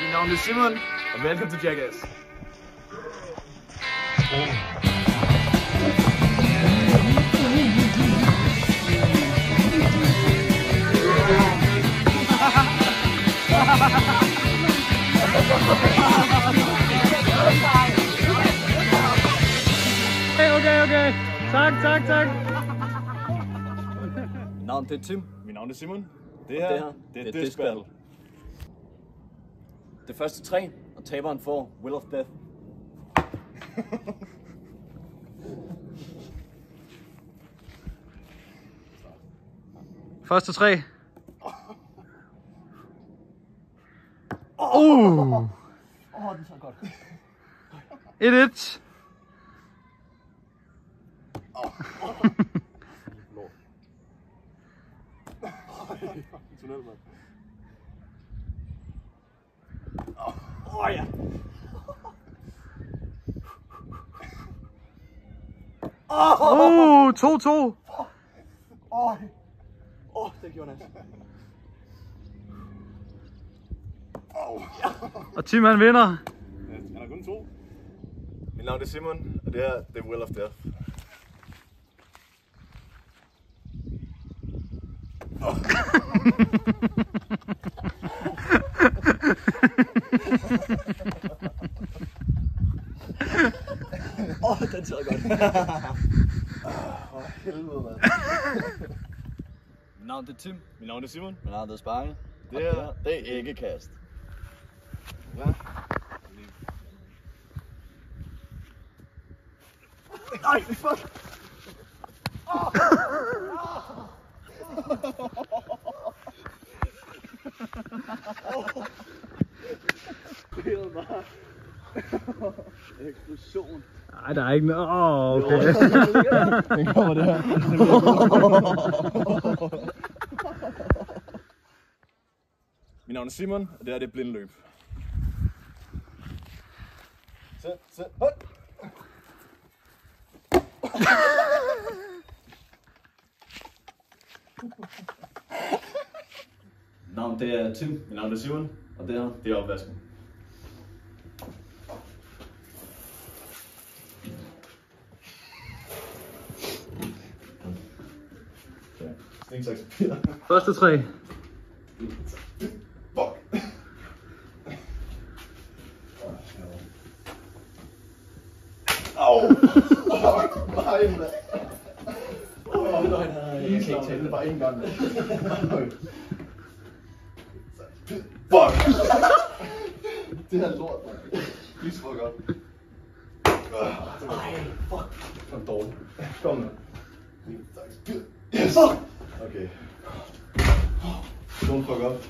Mit navn er Simon, og velkommen til Jackass. Okay. Tak. Mit navn er Tim. Mit navn er Simon. Det her er Disc Battle. Det første 3, og taberen får Will of Death. Første 3. Den så godt. 1-1. Ja. 2-2. Det gjorde næsten. Og Tim han vinder. Han er kun 2. Mit navn er Simon, og det her det er Will of Death. Den sidder godt. Helvede, mand. Mit navn er Tim. Mit navn er Simon. Mit navn er Sparke. Det her, det er æggekast. Ja. Nej, fuck! Eksplosion. Nej, der er ikke noget. Okay. Den kommer det her. Mit navn er Simon, og det her det er blindløb. Sæt. Hold! Mit navn det er Tim. Mit navn er Simon, Og det her. det er opvasken. Sten, saks, papir. Første 3. Fuck! Au! Nej, mand. Jeg kan ikke tage det. Bare en gang. Fuck! Det her lort, mand. Lige så godt. Nej, fuck. Det var dårligt. Kom nu. Yes! Okay. Don't fuck up.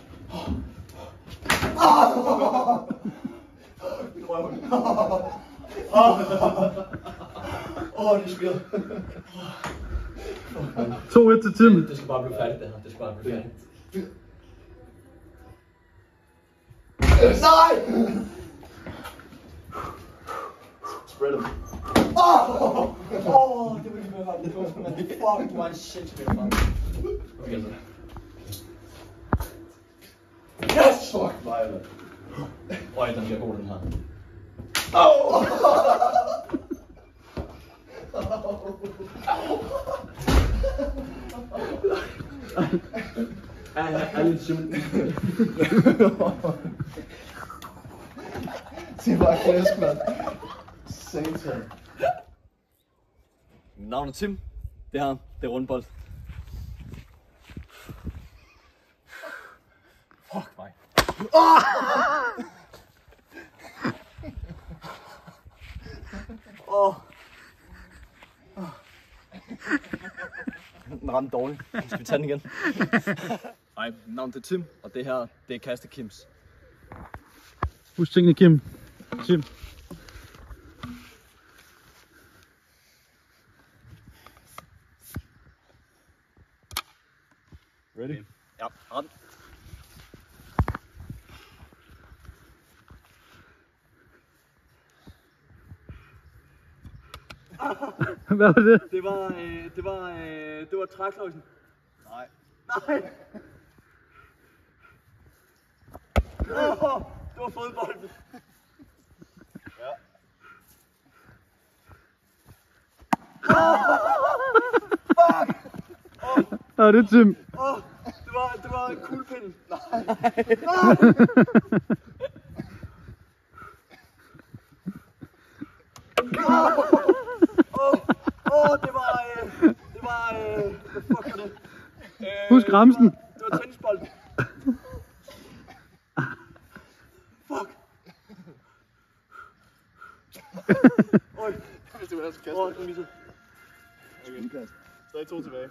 Min røv. Det sker. 2-1 til Tim. Det skal bare blive færdigt, det her. Det skal bare blive færdigt. Nej! Spread them. Det vil ikke være det. Fuck, du var en sindssygt fang. Okay, så. Yes! Fuck mig, mand. Øj, den bliver god, den her. Er lidt Simon. Det var klæsk, mand. Satan. Mit navn er Tim. Det her, det er rundbold. Fuck mig. Den ramte dårligt. Skal vi tage den igen? Hej, mit navn er Tim, og det her, det er Kaste Kims. Husk tingene, Kim. Tim. Ready? Ja, ret. Hvad var det? Det var trækløjsen. Nej. Nej. Det var fodbolden. Ja. Ja, det er Tim. Det var en kuglepind. Det var hvad fuck er det? Husk ramsen. Det var tennisbolden. Fuck. Oj. Hvis det var der, så kaster Det var misset. okay. Stadig 2 tilbage.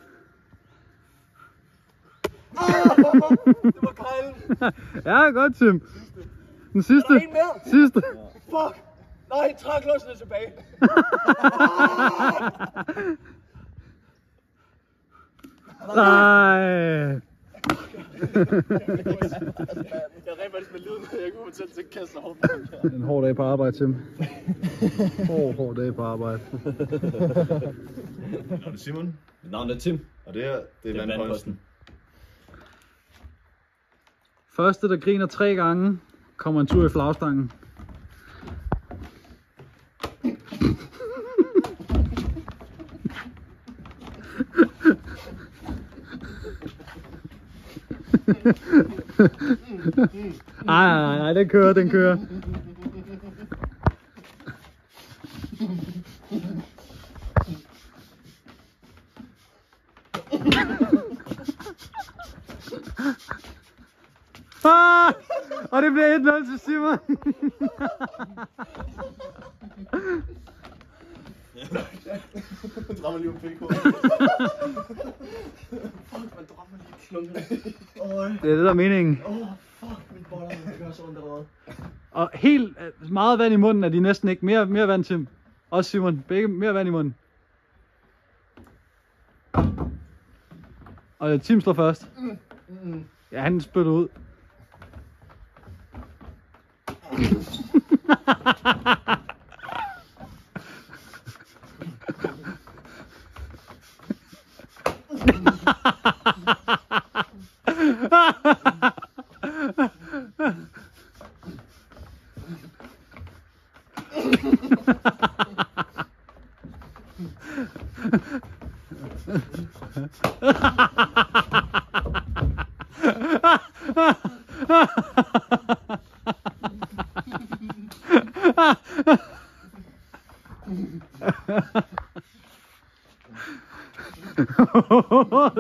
Det var kejlen. Ja, godt Tim. Den sidste. Er der en mere? Sidste. Fuck. Nej, træklodsen er tilbage. Nej. Jeg rent faktisk med lyden, jeg kunne fortælle til at kaste hårdt. En hård dag på arbejde, Tim. Hård dag på arbejde. Mit navn er Simon, Mit navn er Tim. og det her, det er Vandposten. Første, der griner 3 gange, kommer en tur i flagstangen. Nej, den kører. Og det bliver 1-0 til Simon. Drammer lige om PK. Det er det, der er meningen. Fuck, min boller, det gør så ondt allerede. Og helt meget vand i munden er de næsten ikke. Mere vand, Tim. Også Simon. Begge mere vand i munden. Og Tim slår først. Ja, han spytter ud.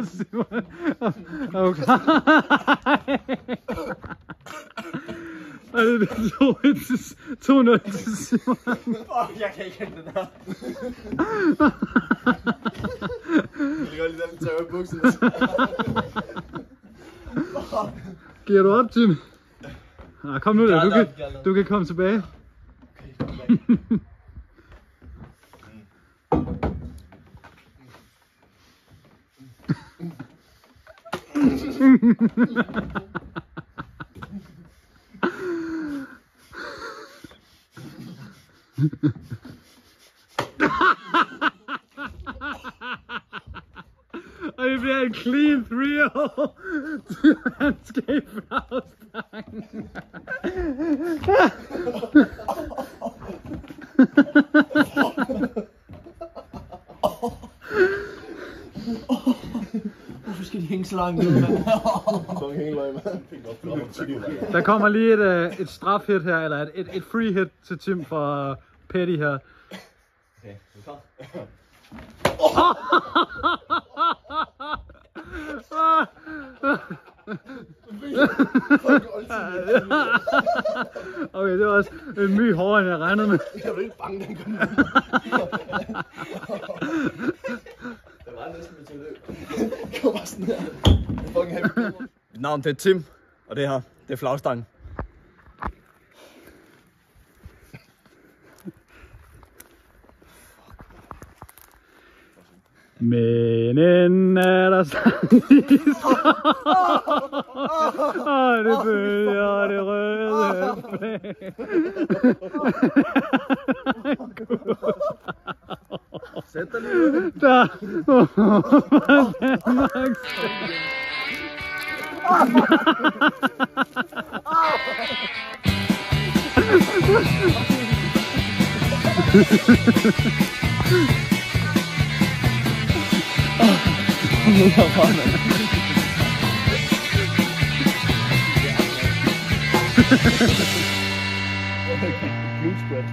Simon. Okay. Og det er 2-0 til Simon. Fuck, jeg kan ikke hente den her. Jeg kan godt lide den tørre buksen. Giver du op, Tim? Ah, kom nu der, du kan komme tilbage. Og det bliver en clean 3-0 til Landscape Flagstangen. Hvorfor skal de hænge så langt ud, mand? Sådan hænger løg, mand. Der kommer lige et strafhit her, eller et free hit til Tim fra Petty her. Okay, er du klar? Okay, det var også en my hårdere, end jeg regnede med. Jeg var ikke bange, den kom. Det var næsten med tilløb. Kom bare sådan her. Fucking happy. Mit navn det er Tim, og det her, det er flagstangen. Men en er der sang i og det bølger det røde flag. Sæt dig lige. Der var Danmarks Glute spread.